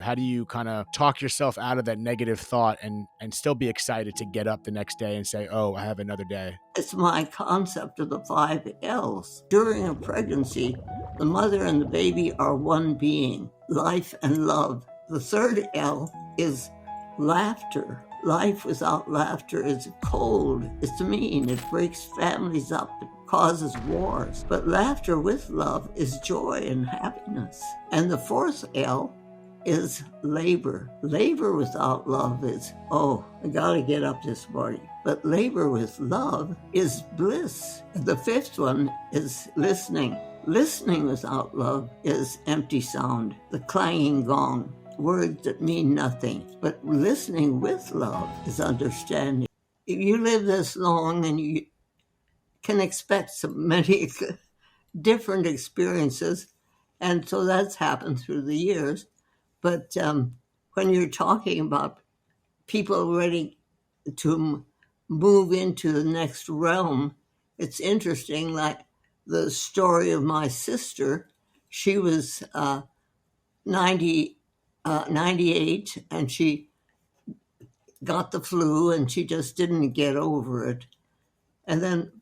How do you kind of talk yourself out of that negative thought and still be excited to get up the next day and say, oh, I have another day? It's my concept of the 5 L's. During a pregnancy, the mother and the baby are one being, life and love. The third L is laughter. Life without laughter is cold, it's mean, it breaks families up, it causes wars. But laughter with love is joy and happiness. And the fourth L is labor. Labor without love is, oh, I gotta get up this morning. But labor with love is bliss. The fifth one is listening. Listening without love is empty sound, the clanging gong, words that mean nothing. But listening with love is understanding. If you live this long, and you can expect so many different experiences, and so that's happened through the years. But when you're talking about people ready to move into the next realm, it's interesting, like the story of my sister. She was 98, and she got the flu, and she just didn't get over it. And then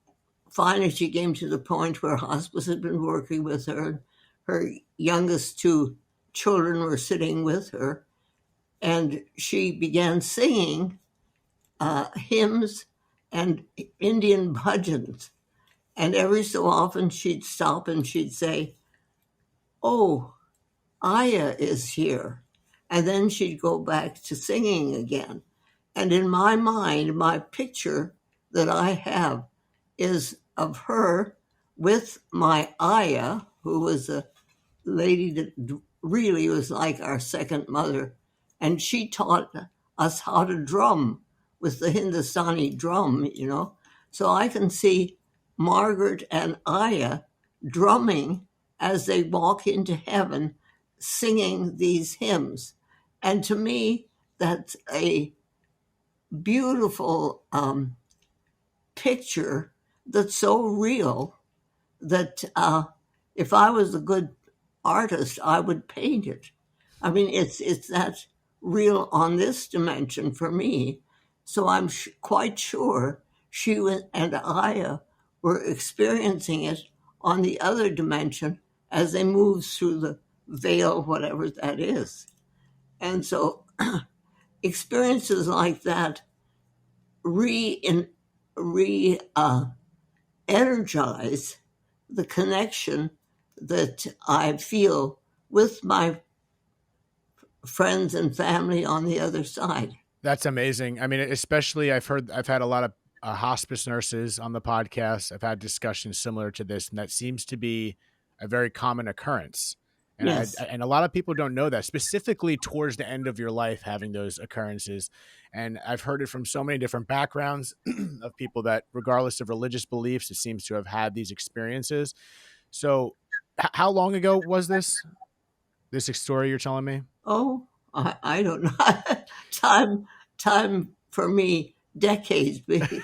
finally she came to the point where hospice had been working with her. Her youngest 2 children were sitting with her, and she began singing hymns and Indian bhajans. And every so often she'd stop and she'd say, oh, Aya is here. And then she'd go back to singing again. And in my mind, my picture that I have is of her with my Aya, who was a lady that really was like our second mother. And she taught us how to drum with the Hindustani drum, So I can see Margaret and Aya drumming as they walk into heaven, singing these hymns. And to me, that's a beautiful picture that's so real that if I was a good artist, I would paint it. I mean, it's that real on this dimension for me. So I'm quite sure she and Aya were experiencing it on the other dimension as they moved through the veil, whatever that is. And so experiences like that energize the connection that I feel with my friends and family on the other side. That's amazing. I mean, especially I've had a lot of hospice nurses on the podcast. I've had discussions similar to this, and that seems to be a very common occurrence. And Yes. And a lot of people don't know that, specifically towards the end of your life, having those occurrences. And I've heard it from so many different backgrounds of people that, regardless of religious beliefs, it seems to have had these experiences. So how long ago was this story you're telling me? Oh, I don't know. Time for me, decades, big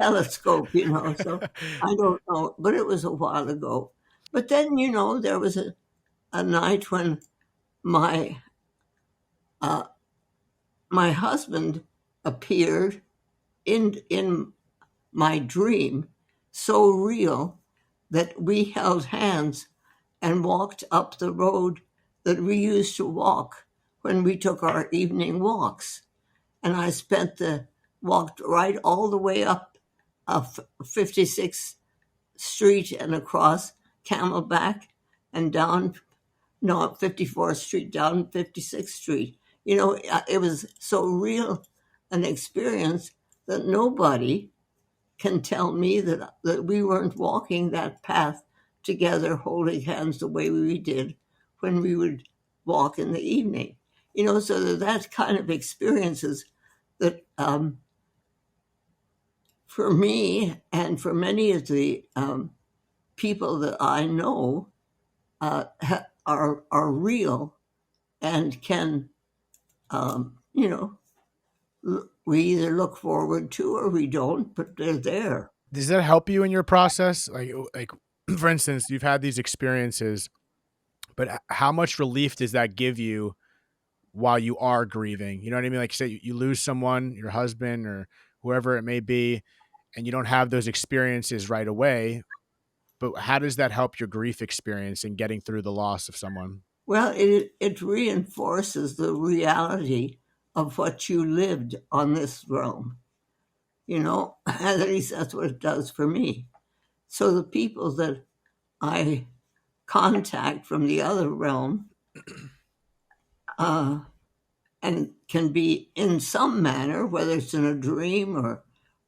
telescope, so I don't know, but it was a while ago. But then, there was a night when my husband appeared in my dream, so real that we held hands and walked up the road that we used to walk when we took our evening walks. And I walked right all the way up 56th Street and across Camelback and down, 54th Street, down 56th Street. It was so real an experience that nobody can tell me that we weren't walking that path together, holding hands the way we did when we would walk in the evening. So that kind of experiences that for me and for many of the people that I know are real and can, we either look forward to or we don't, but they're there. Does that help you in your process? Like for instance, you've had these experiences, but how much relief does that give you while you are grieving. You know what I mean? Like, say you lose someone, your husband or whoever it may be, and you don't have those experiences right away. But how does that help your grief experience in getting through the loss of someone? Well, it reinforces the reality of what you lived on this realm. At least that's what it does for me. So the people that I contact from the other realm, uh, and can be in some manner, whether it's in a dream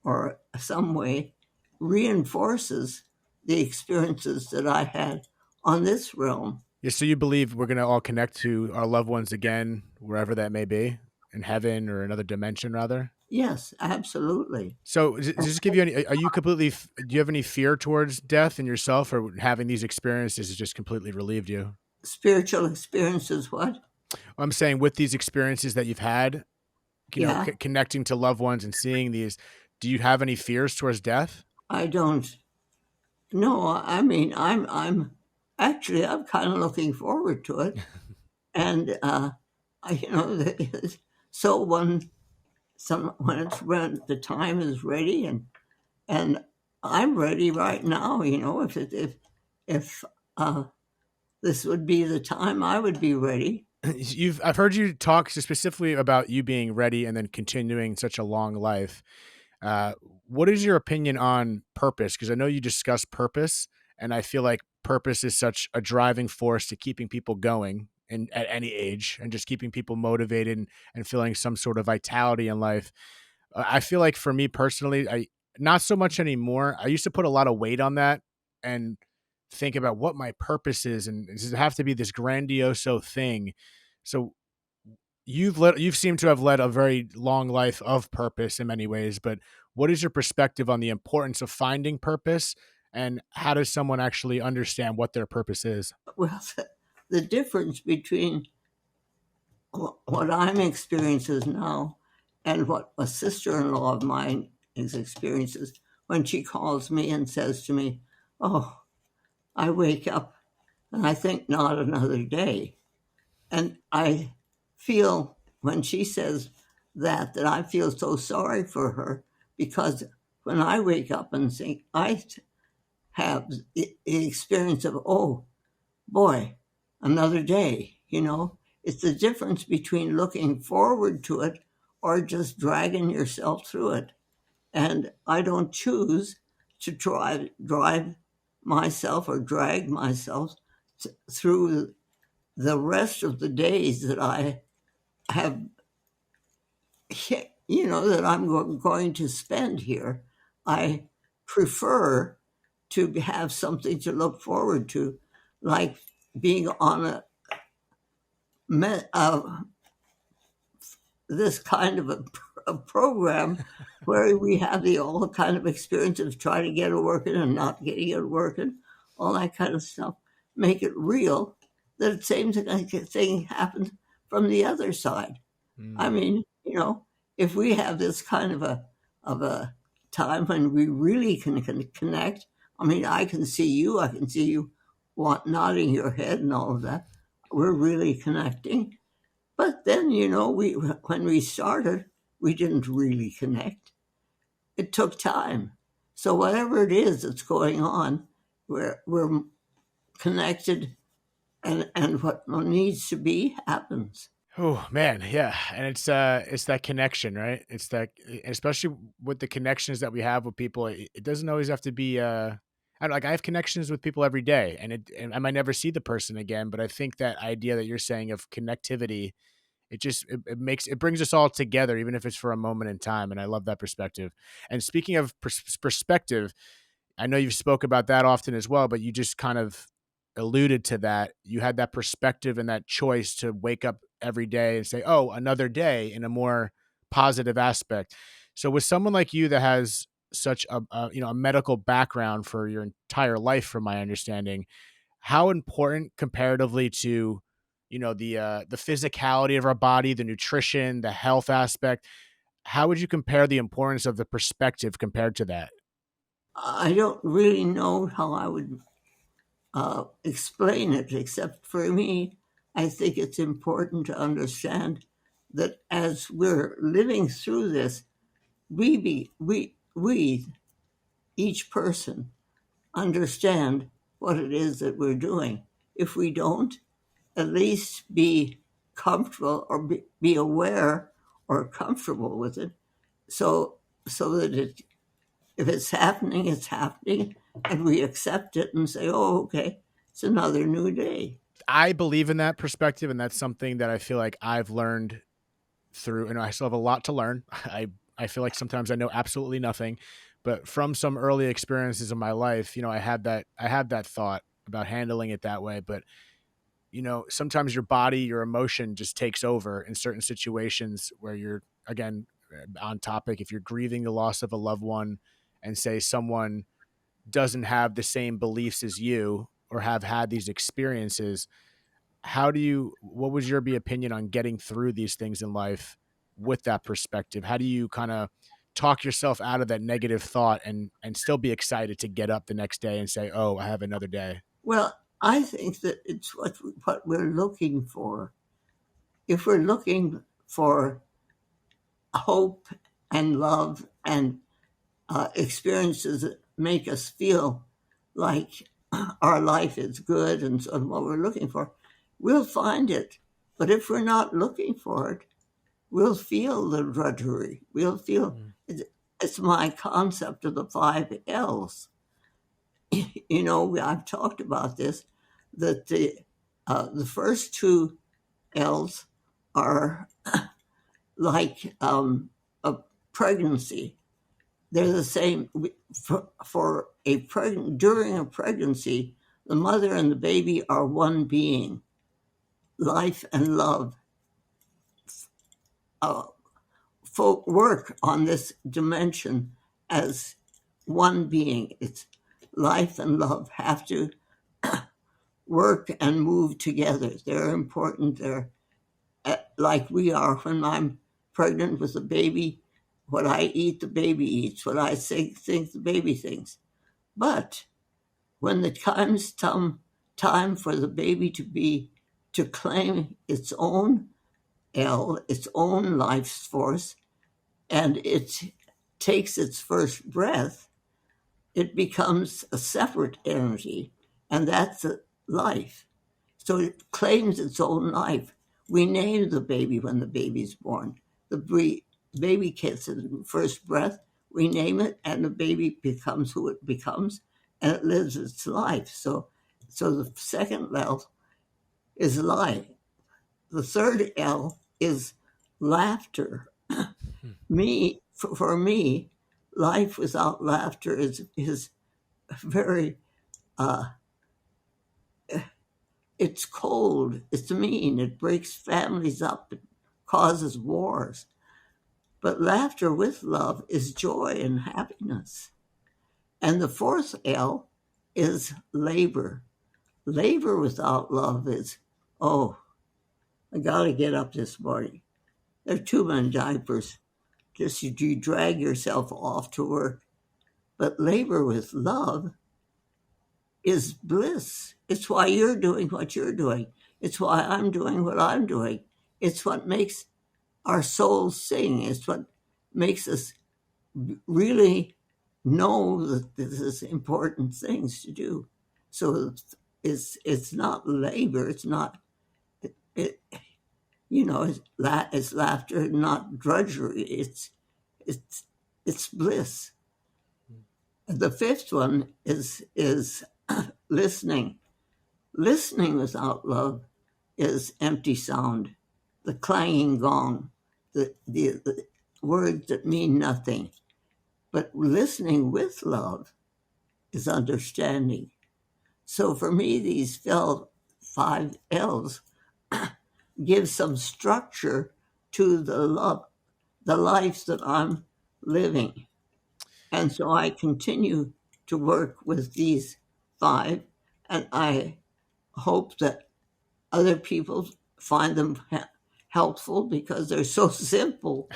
or some way, reinforces the experiences that I had on this realm. Yeah, so you believe we're gonna all connect to our loved ones again, wherever that may be, in heaven or another dimension, rather. Yes, absolutely. So, does this give you any? Are you completely? Do you have any fear towards death in yourself, or having these experiences has just completely relieved you? Spiritual experiences, what? I'm saying with these experiences that you've had, Yeah, connecting to loved ones and seeing these, do you have any fears towards death? I don't know. I mean, I'm actually, I'm kind of looking forward to it. And, so when the time is ready, and I'm ready right now. If uh, this would be the time, I would be ready. I've heard you talk specifically about you being ready and then continuing such a long life. Uh, what is your opinion on purpose? Because I know you discuss purpose, and I feel like purpose is such a driving force to keeping people going and at any age, and just keeping people motivated and feeling some sort of vitality in life. I feel like for me personally, I not so much anymore. I used to put a lot of weight on that and think about what my purpose is, and does it have to be this grandioso thing? So you've seemed to have led a very long life of purpose in many ways, but what is your perspective on the importance of finding purpose, and how does someone actually understand what their purpose is? Well, the difference between what I'm experiencing now and what a sister-in-law of mine is experiences when she calls me and says to me, "Oh, I wake up and I think not another day." And I feel when she says that I feel so sorry for her, because when I wake up and think, I have the experience of, oh boy, another day. It's the difference between looking forward to it or just dragging yourself through it. And I don't choose to drive myself or drag myself through the rest of the days that I have, that I'm going to spend here. I prefer to have something to look forward to, like being on uh, this kind of a program where we have all the kind of experience of trying to get it working and not getting it working, all that kind of stuff, make it real. That the same thing happens from the other side. I Mm. mean, if we have this kind of a time when we really can connect. I mean, I can see you. I can see you nodding your head and all of that. We're really connecting. But then, we when we started, we didn't really connect. It took time. So whatever it is that's going on, we're connected, and what needs to be happens. Oh man, yeah, and it's that connection, right? It's that, especially with the connections that we have with people. It doesn't always have to be. I don't, like I have connections with people every day, and I might never see the person again. But I think that idea that you're saying of connectivity, it brings us all together, even if it's for a moment in time. And I love that perspective. And speaking of perspective, I know you've spoke about that often as well, but you just kind of alluded to that. You had that perspective and that choice to wake up every day and say, "Oh, another day," in a more positive aspect. So, with someone like you that has such a medical background for your entire life, from my understanding, how important comparatively to the physicality of our body, the nutrition, the health aspect, how would you compare the importance of the perspective compared to that? I don't really know how I would explain it, except for me. I think it's important to understand that as we're living through this, we each person, understand what it is that we're doing. If we don't, at least be comfortable or be aware or comfortable with it, so that if it's happening, it's happening, and we accept it and say, "Oh, okay, it's another new day." I believe in that perspective, and that's something that I feel like I've learned through, and I still have a lot to learn. I feel like sometimes I know absolutely nothing, but from some early experiences in my life, I had that thought about handling it that way. But sometimes your body, your emotion just takes over in certain situations where you're, again, on topic. If you're grieving the loss of a loved one, and say someone doesn't have the same beliefs as you or have had these experiences, what would your be opinion on getting through these things in life with that perspective? How do you kind of talk yourself out of that negative thought and still be excited to get up the next day and say, oh, I have another day? Well, I think that it's what we're looking for. If we're looking for hope and love and experiences that make us feel like our life is good and so what we're looking for, we'll find it. But if we're not looking for it, we'll feel the drudgery. We'll feel Mm. it's my concept of the 5 L's. I've talked about this, that the first 2 L's are like a pregnancy. They're the same for a pregnant. During a pregnancy, the mother and the baby are one being. Life and love uh, work on this dimension as one being. It's life and love have to work and move together. They're important. They're like we are. When I'm pregnant with a baby, what I eat, the baby eats. What I think, the baby thinks. But when the comes time for the baby to claim its own its own life force, and it takes its first breath, it becomes a separate entity, and that's a life. So it claims its own life. We name the baby when the baby's born. Baby gets its first breath, we name it, and the baby becomes who it becomes, and it lives its life. So the second L is life. The third L is laughter. For me, life without laughter is very uh, it's cold, it's mean, it breaks families up, it causes wars. But laughter with love is joy and happiness. And the fourth L is labor. Labor without love is, oh, I gotta get up this morning. There are too many diapers. Just you drag yourself off to work. But labor with love is bliss. It's why you're doing what you're doing. It's why I'm doing what I'm doing. It's what makes our souls sing. It's what makes us really know that this is important things to do. So it's not labor. It's not it. It's laughter, not drudgery. It's it's bliss. The fifth one is listening. Listening without love is empty sound, the clanging gong, the words that mean nothing. But listening with love is understanding. So for me, these 5 L's give some structure to the life that I'm living. And so I continue to work with these 5, and I hope that other people find them helpful because they're so simple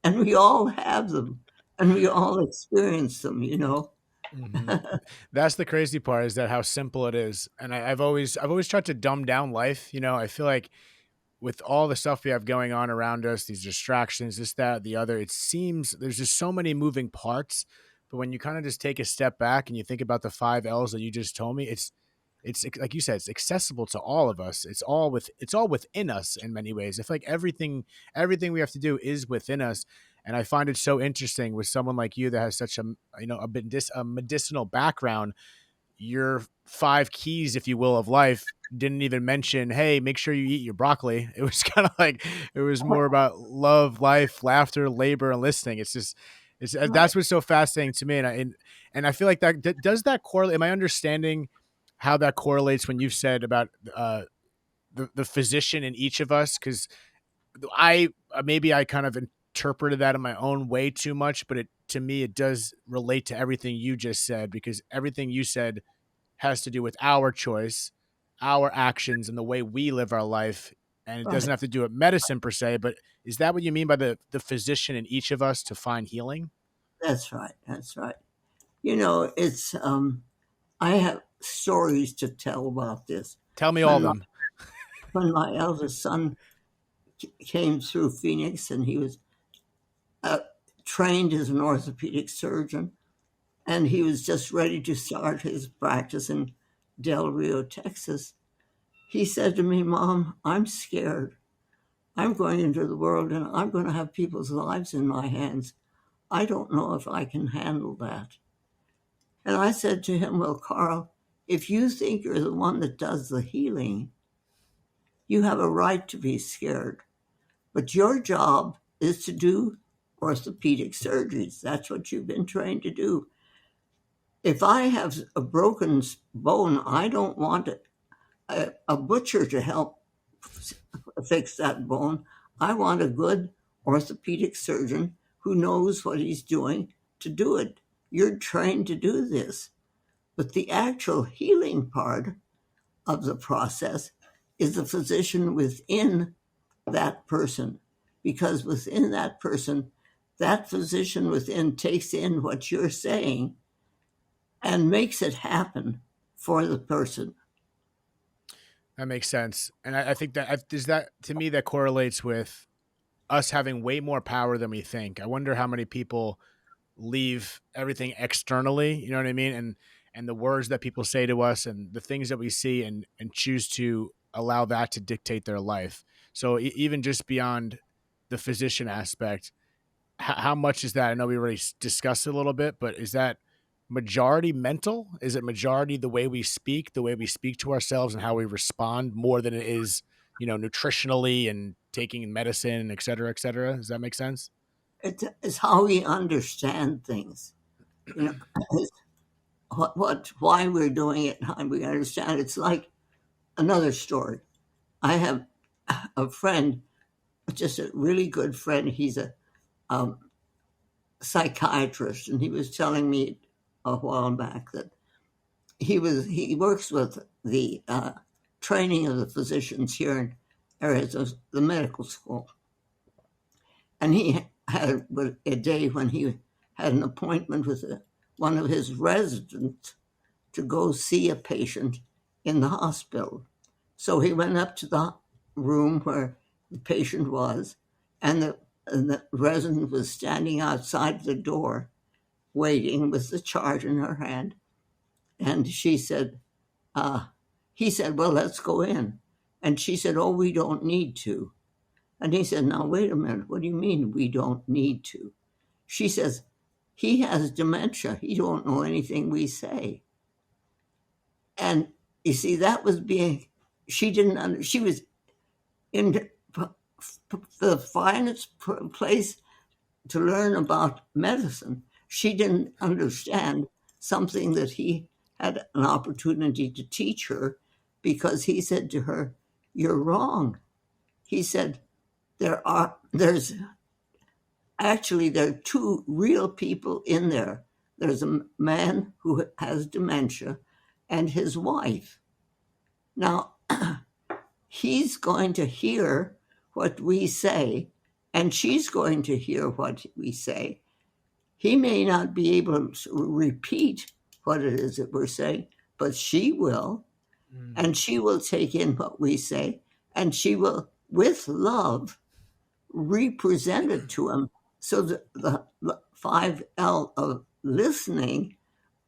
and we all have them and we all experience them. Mhm. That's the crazy part is that how simple it is, and I've always tried to dumb down life, I feel like with all the stuff we have going on around us, these distractions, this, that, the other, it seems there's just so many moving parts. But when you kind of just take a step back and you think about the 5 L's that you just told me, it's like you said, it's accessible to all of us. It's all within us in many ways. I feel like everything we have to do is within us. And I find it so interesting with someone like you that has such a medicinal background. Your 5 keys, if you will, of life didn't even mention, hey, make sure you eat your broccoli. It was kind of like it was more about love, life, laughter, labor, and listening. It's just it's Right. that's what's so fascinating to me, and I feel like does that correlate. Am I understanding how that correlates when you've said about the physician in each of us? Because I maybe I kind of interpreted that in my own way too much, but it to me it does relate to everything you just said, because everything you said has to do with our choice, our actions, and the way we live our life. And it doesn't Right. have to do with medicine per se, but is that what you mean by the physician in each of us to find healing? That's right. That's right. It's I have stories to tell about this. Tell me all When of my, them. when my eldest son came through Phoenix, and he was uh, trained as an orthopedic surgeon, and he was just ready to start his practice in Del Rio, Texas. He said to me, "Mom, I'm scared. I'm going into the world and I'm going to have people's lives in my hands. I don't know if I can handle that." And I said to him, "Well, Carl, if you think you're the one that does the healing, you have a right to be scared. But your job is to do orthopedic surgeries. That's what you've been trained to do. If I have a broken bone, I don't want a butcher to help fix that bone. I want a good orthopedic surgeon who knows what he's doing to do it. You're trained to do this. But the actual healing part of the process is the physician within that person. Because within that person, that physician within takes in what you're saying and makes it happen for the person." That makes sense. And I think that does that to me that correlates with us having way more power than we think. I wonder how many people leave everything externally, you know what I mean? And the words that people say to us and the things that we see and choose to allow that to dictate their life. So even just beyond the physician aspect, how much is that? I know we already discussed it a little bit, but is that majority mental? Is it majority the way we speak to ourselves and how we respond more than it is, nutritionally and taking medicine, et cetera, et cetera? Does that make sense? It's how we understand things. You know, why we're doing it, how we understand. It's like another story. I have a friend, just a really good friend. He's a um, psychiatrist, and he was telling me a while back that he works with the training of the physicians here in Arizona, the medical school, and he had a day when he had an appointment with one of his residents to go see a patient in the hospital. So he went up to the room where the patient was, and the resident was standing outside the door waiting with the chart in her hand. And she said, he said, "Well, let's go in." And she said, "Oh, we don't need to." And he said, "Now, wait a minute. What do you mean we don't need to?" She says, "He has dementia. He don't know anything we say." And you see, that was being, she didn't, she was in the finest place to learn about medicine. She didn't understand something that he had an opportunity to teach her, because he said to her, "You're wrong." He said, there are two real people in there. There's a man who has dementia and his wife. Now, he's going to hear what we say, and she's going to hear what we say. He may not be able to repeat what it is that we're saying, but she will, Mm. and she will take in what we say, and she will, with love, represent it to him. So the 5L of listening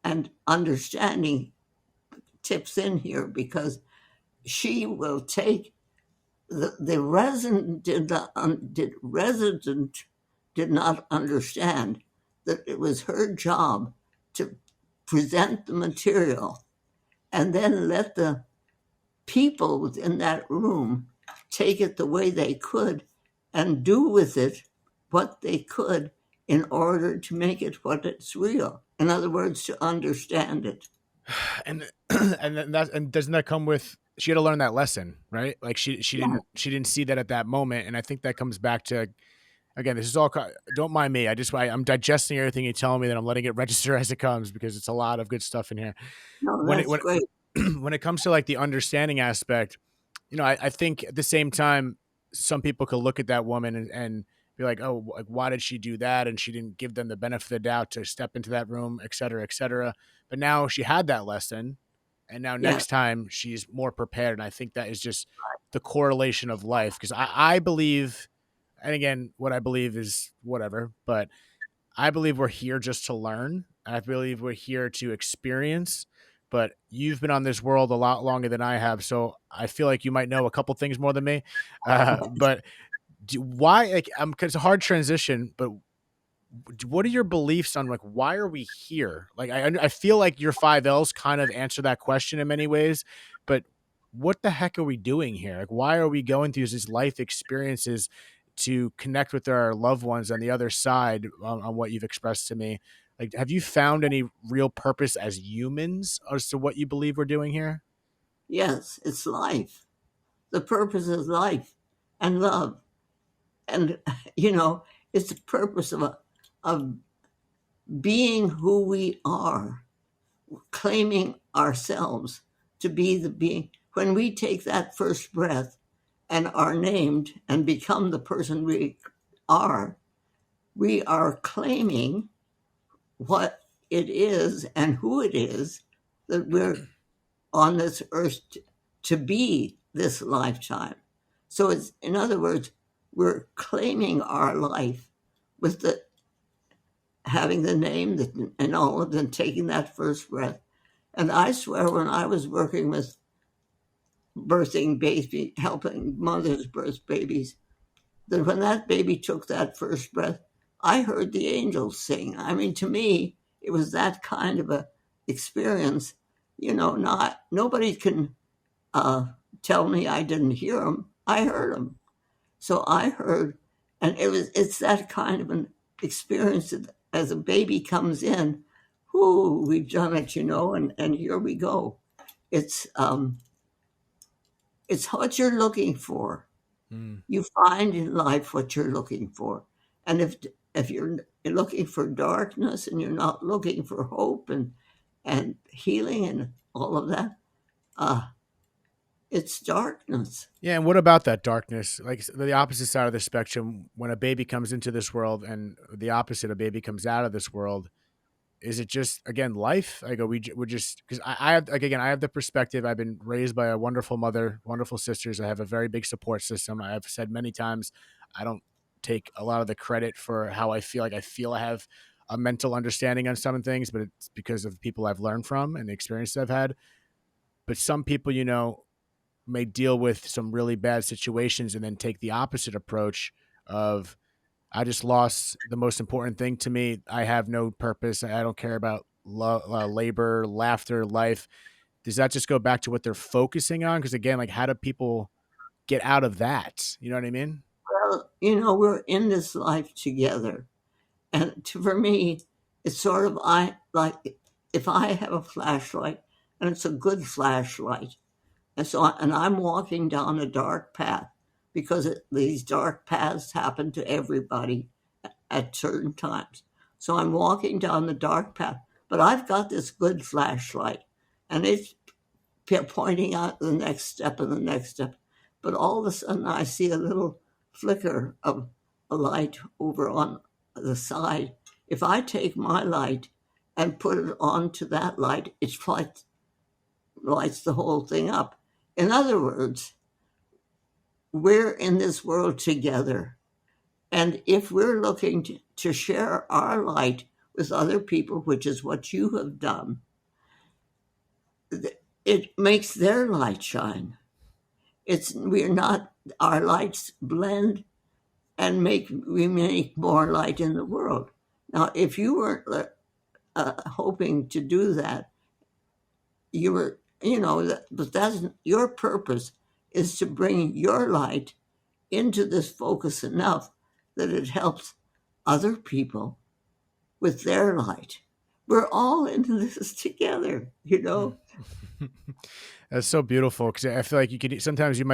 and understanding tips in here, because she will take the resident did not understand that it was her job to present the material and then let the people within that room take it the way they could and do with it what they could in order to make it what it's real. In other words, to understand it. And and doesn't that come with, she had to learn that lesson, right? Like Yeah. she didn't see that at that moment, and I think that comes back to, again, this is all, don't mind me. I'm digesting everything you're telling me, that I'm letting it register as it comes, because it's a lot of good stuff in here. No, When it that's when great. when it comes to like the understanding aspect, I think at the same time, some people could look at that woman and be like, oh, like, why did she do that? And she didn't give them the benefit of the doubt to step into that room, et cetera, et cetera. But now she had that lesson, and now Yeah. next time she's more prepared. And I think that is just the correlation of life, because I believe, and again, what I believe is whatever, but I believe we're here just to learn. I believe we're here to experience. But you've been on this world a lot longer than I have, so I feel like you might know a couple things more than me. But why? Like, cause it's a hard transition. But what are your beliefs on, like, why are we here? Like, I feel like your 5Ls kind of answer that question in many ways. But what the heck are we doing here? Like, why are we going through these life experiences to connect with our loved ones on the other side, on what you've expressed to me? Like, have you found any real purpose as humans as to what you believe we're doing here? Yes, it's life. The purpose is life and love. And, you know, it's the purpose of being who we are, claiming ourselves to be the being. When we take that first breath and are named and become the person are, we are claiming what it is and who it is that we're on this earth to be this lifetime. So it's, in other words, we're claiming our life with the having the name that, and all of them taking that first breath. And I swear, when I was working with birthing baby, helping mothers birth babies, that when that baby took that first breath, I heard the angels sing. I mean, to me, it was that kind of a experience. You know, not nobody can uh, tell me I didn't hear them. I heard them. So I heard, and it's that kind of an experience that as a baby comes in, whoo, we've done it, and here we go. It's um, it's what you're looking for. Mm. You find in life what you're looking for, and if you're looking for darkness and you're not looking for hope and healing and all of that, uh, it's darkness. Yeah, and what about that darkness? Like, the opposite side of the spectrum, when a baby comes into this world, and the opposite, a baby comes out of this world. Is it just, again, life? I go, we're just, because I have, like, again, I have the perspective. I've been raised by a wonderful mother, wonderful sisters. I have a very big support system. I have said many times, I don't take a lot of the credit for how I feel. Like, I feel I have a mental understanding on some things, but it's because of the people I've learned from and the experiences I've had. But some people, may deal with some really bad situations and then take the opposite approach of, I just lost the most important thing to me. I have no purpose. I don't care about labor, laughter, life. Does that just go back to what they're focusing on? Because again, like, how do people get out of that? You know what I mean? Well, we're in this life together. And for me, it's sort of I like if I have a flashlight and it's a good flashlight, and I'm walking down a dark path because these dark paths happen to everybody at certain times. So I'm walking down the dark path, but I've got this good flashlight, and it's pointing out the next step and the next step. But all of a sudden, I see a little flicker of a light over on the side. If I take my light and put it onto that light, lights the whole thing up. In other words, we're in this world together. And if we're looking to share our light with other people, which is what you have done, it makes their light shine. We're not, our lights blend and we make more light in the world. Now, if you weren't hoping to do that, you were, but that's your purpose is to bring your light into this focus enough that it helps other people with their light. We're all into this together, That's so beautiful, because I feel like sometimes I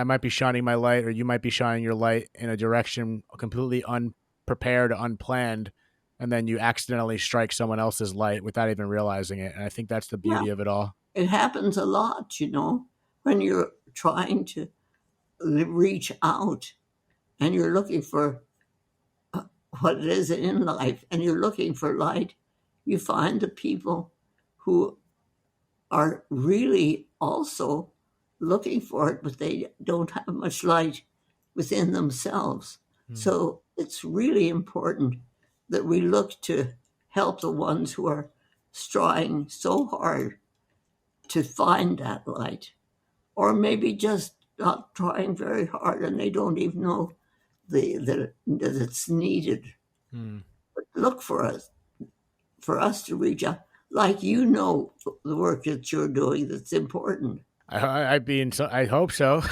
might be shining my light, or you might be shining your light in a direction completely unprepared, unplanned, and then you accidentally strike someone else's light without even realizing it. And I think that's the Yeah, beauty of it all. it happens a lot, when you're trying to reach out and you're looking for what it is in life and you're looking for light, you find the people who are really also looking for it, but they don't have much light within themselves. Hmm. So it's really important that we look to help the ones who are striving so hard to find that light, or maybe just not trying very hard and they don't even know that it's needed. Hmm. But look for us to reach out, like the work that you're doing that's important. I hope so.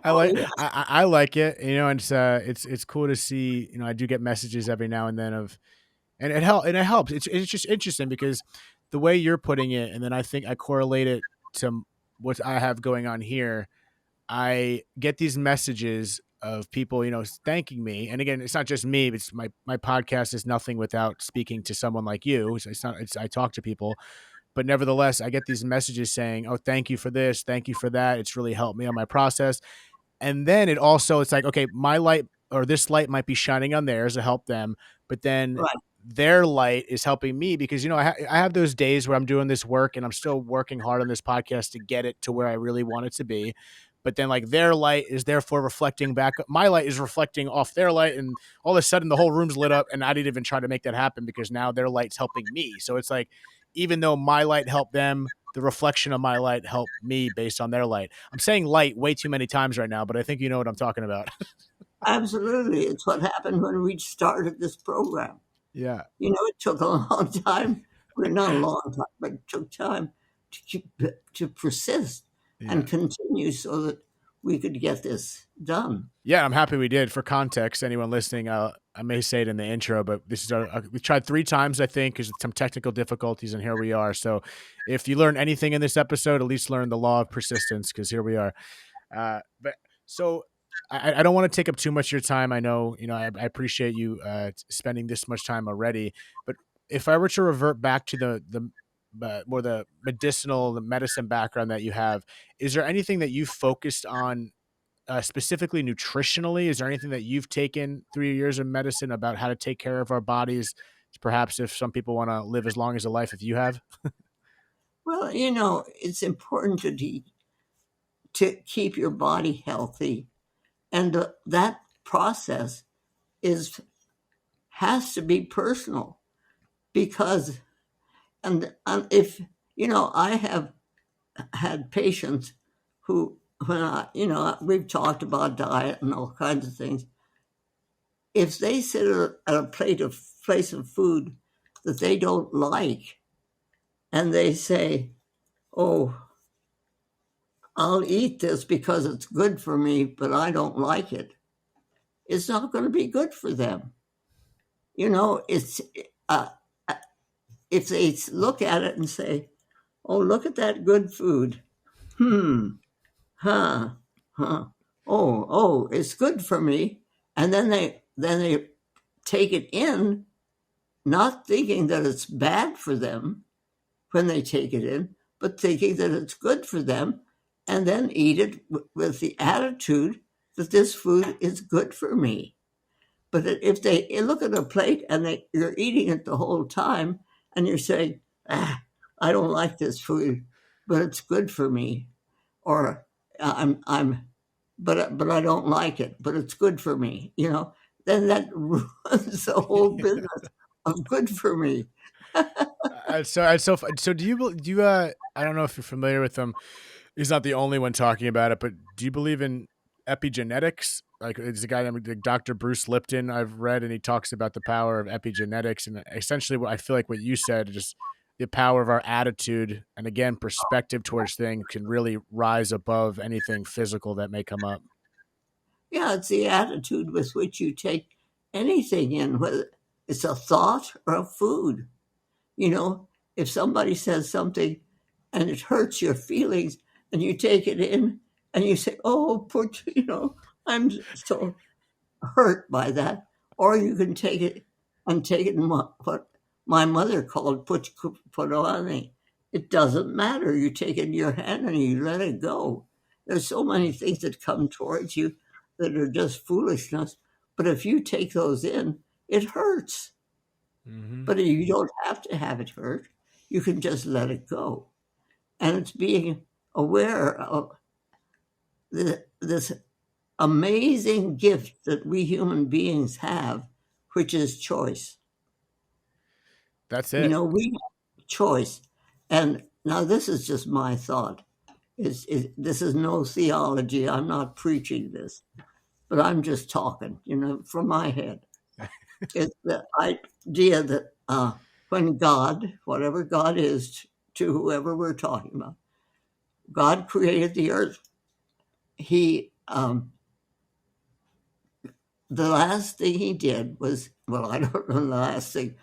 Oh yeah, I like it, and it's cool to see. I do get messages every now and then and it helps. It's just interesting, because the way you're putting it, and then I think I correlate it to what I have going on here. I get these messages of people, thanking me. And again, it's not just me. It's my podcast is nothing without speaking to someone like you. It's not. It's I talk to people, but nevertheless, I get these messages saying, "Oh, thank you for this, thank you for that. It's really helped me on my process." And then it's like, okay, my light or this light might be shining on theirs to help them, but then right. their light is helping me, because I have those days where I'm doing this work and I'm still working hard on this podcast to get it to where I really want it to be. But then, like, their light is therefore reflecting back. My light is reflecting off their light, and all of a sudden the whole room's lit up. And I didn't even try to make that happen, because now their light's helping me. So it's like, even though my light helped them, the reflection of my light helped me based on their light. I'm saying light way too many times right now, but I think you know what I'm talking about. Absolutely. It's what happened when we started this program. Yeah. It took a long time. Well, not a long time, but it took time to persist Yeah. and continue so that we could get this done. Yeah, I'm happy we did. For context, anyone listening, I may say it in the intro, but this is we tried 3 times, I think, because some technical difficulties, and here we are. So if you learn anything in this episode, at least learn the law of persistence, because here we are. But so I don't want to take up too much of your time. I know, I appreciate you spending this much time already. But if I were to revert back to the more the the medicine background that you have, is there anything that you focused on specifically nutritionally? Is there anything that you've taken through your years of medicine about how to take care of our bodies? Perhaps if some people want to live as long as a life, if you have. Well, it's important to keep your body healthy, and that process is has to be personal because, and if I have had patients who, when we've talked about diet and all kinds of things. If they sit at a place of food that they don't like, and they say, "Oh, I'll eat this because it's good for me, but I don't like it," it's not going to be good for them. It's uh, if they look at it and say, "Oh, look at that good food. Hmm, huh, huh. Oh, it's good for me," and then they take it in, not thinking that it's bad for them when they take it in, but thinking that it's good for them, and then eat it with the attitude that this food is good for me. But if they look at a plate and you're eating it the whole time, and you're saying, I don't like this food, but it's good for me, or I'm but I don't like it, but it's good for me, then that ruins the whole business of good for me. So do you I don't know if you're familiar with them. He's not the only one talking about it, but do you believe in epigenetics? Like, it's a guy named Dr. Bruce Lipton I've read, and he talks about the power of epigenetics, and essentially what I feel like what you said, just the power of our attitude and again perspective towards things can really rise above anything physical that may come up. Yeah, it's the attitude with which you take anything in, whether it's a thought or a food. You know, if somebody says something and it hurts your feelings and you take it in and you say, oh, I'm so hurt by that. Or you can take it and take it in what my mother called put. It doesn't matter. You take it in your hand and you let it go. There's so many things that come towards you that are just foolishness. But if you take those in, it hurts. Hmm. But you don't have to have it hurt. You can just let it go. And it's being aware of this amazing gift that we human beings have, which is choice. That's it. We have choice. And now this is just my thought. This is no theology. I'm not preaching this, but I'm just talking, from my head. It's the idea that when God, whatever God is to whoever we're talking about, God created the earth. He The last thing he did was, well, I don't know the last thing,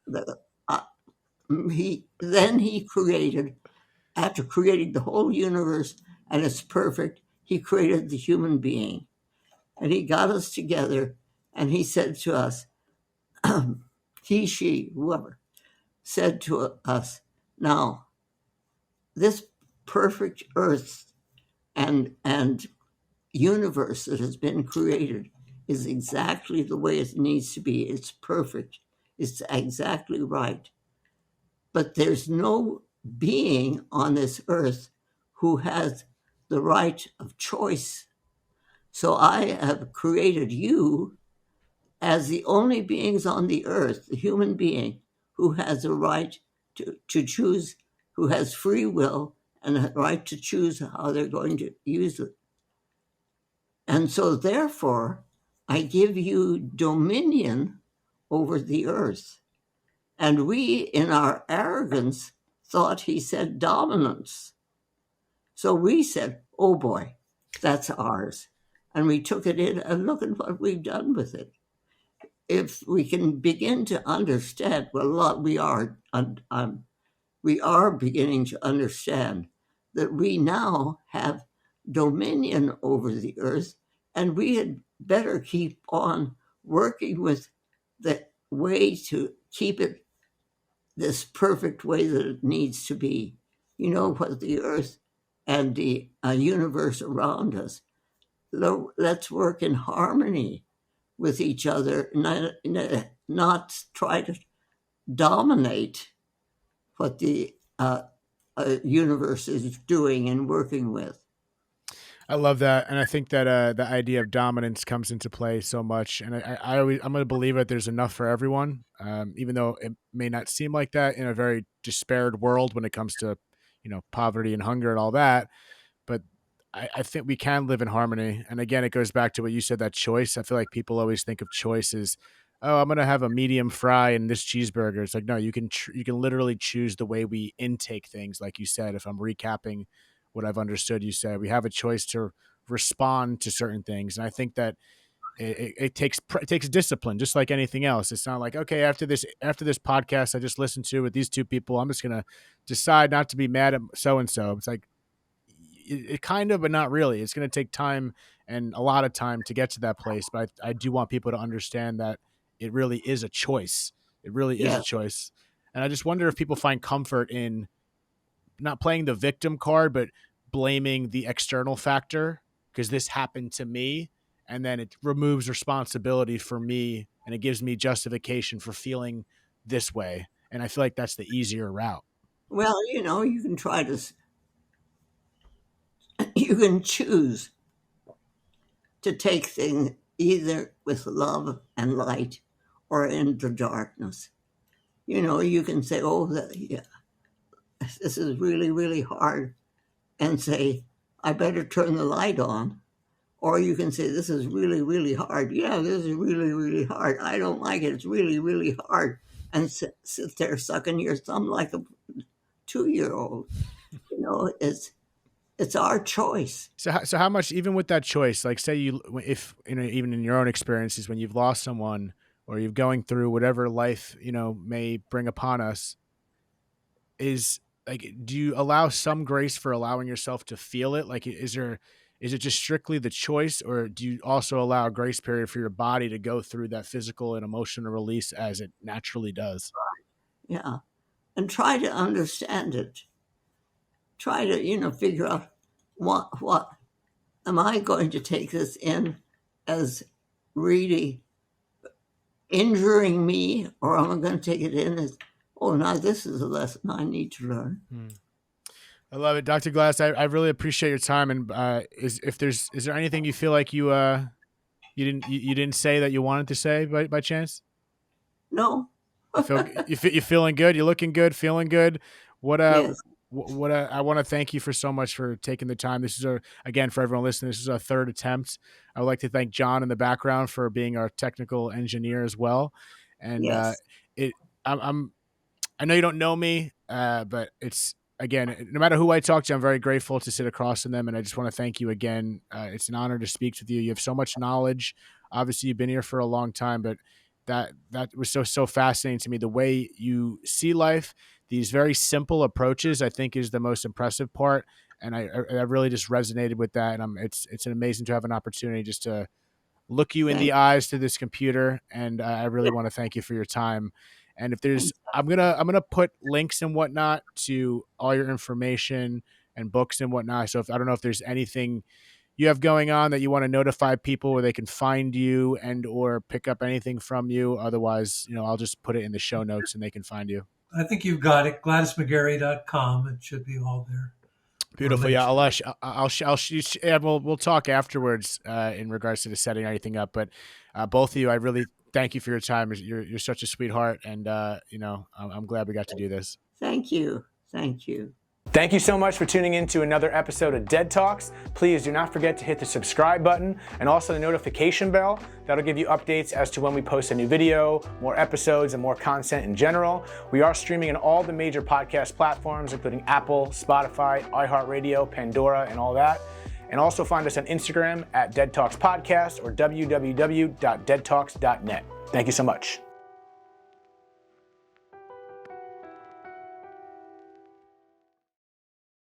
but uh, he created, after creating the whole universe and it's perfect, he created the human being, and he got us together, and he said to us, he, she, whoever, said to us, now this perfect earth and universe that has been created is exactly the way it needs to be. It's perfect. It's exactly right. But there's no being on this earth who has the right of choice. So I have created you as the only beings on the earth, the human being, who has a right to choose, who has free will and a right to choose how they're going to use it. And so, therefore, I give you dominion over the earth. And we, in our arrogance, thought he said dominance. So we said, oh boy, that's ours. And we took it in, and look at what we've done with it. If we can begin to understand, well, we are beginning to understand that we now have dominion over the earth, and we had better keep on working with the way to keep it this perfect way that it needs to be. What the earth and the universe around us. Let's work in harmony with each other, not try to dominate what the universe is doing and working with. I love that, and I think that the idea of dominance comes into play so much. And I'm going to believe that there's enough for everyone, even though it may not seem like that in a very despaired world when it comes to poverty and hunger and all that. But I think we can live in harmony. And again, it goes back to what you said, that choice. I feel like people always think of choice as, oh, I'm going to have a medium fry and this cheeseburger. It's like, no, you can literally choose the way we intake things. Like you said, if I'm recapping what I've understood, you said we have a choice to respond to certain things. And I think that it takes discipline, just like anything else. It's not like, okay, after this podcast I just listened to with these two people, I'm just gonna decide not to be mad at so and so. It's like it kind of, but not really. It's going to take time and a lot of time to get to that place. But I do want people to understand that it really is a choice. It really is a Yeah, choice. And I just wonder if people find comfort in not playing the victim card, but blaming the external factor because this happened to me. And then it removes responsibility for me and it gives me justification for feeling this way. And I feel like that's the easier route. Well, you can you can choose to take things either with love and light or into darkness. You can say, oh, yeah, this is really, really hard, and say, I better turn the light on. Or you can say, this is really, really hard. Yeah, this is really, really hard. I don't like it. It's really, really hard. And sit there sucking your thumb like a 2-year-old. It's our choice. So how much, even with that choice, like say if even in your own experiences, when you've lost someone or you're going through whatever life, may bring upon us, is like, do you allow some grace for allowing yourself to feel it? Like, is it just strictly the choice, or do you also allow a grace period for your body to go through that physical and emotional release as it naturally does? Yeah. And try to understand it. Try to, figure out what am I going to take this in as really injuring me, or am I going to take it in as, oh, now this is a lesson I need to learn. I love it, Dr. Glass. I really appreciate your time. And is there anything you feel like you didn't say that you wanted to say by chance? No. You feeling good? You're looking good, feeling good. What Yes. I want to thank you for so much for taking the time. This is again, for everyone listening, this is our third attempt. I would like to thank John in the background for being our technical engineer as well. And Yes. I know you don't know me, but it's, again, no matter who I talk to, I'm very grateful to sit across from them. And I just want to thank you again. It's an honor to speak with you. You have so much knowledge. Obviously, you've been here for a long time, but that was so fascinating to me. The way you see life, these very simple approaches, I think, is the most impressive part. And I really just resonated with that. And it's amazing to have an opportunity just to look you in the eyes through this computer. And I really want to thank you for your time. And if there's, I'm gonna put links and whatnot to all your information and books and whatnot. So I don't know if there's anything you have going on that you want to notify people where they can find you and or pick up anything from you. Otherwise, I'll just put it in the show notes and they can find you. I think you've got it. GladysMcGarey.com. It should be all there. Beautiful. Yeah, we'll talk afterwards in regards to the setting anything up. But both of you, I really thank you for your time. You're such a sweetheart, and I'm glad we got to do this. Thank you. Thank you. Thank you so much for tuning in to another episode of Dead Talks. Please do not forget to hit the subscribe button and also the notification bell. That'll give you updates as to when we post a new video, more episodes, and more content in general. We are streaming on all the major podcast platforms, including Apple, Spotify, iHeartRadio, Pandora, and all that. And also find us on Instagram at Dead Talks Podcast or www.deadtalks.net. Thank you so much.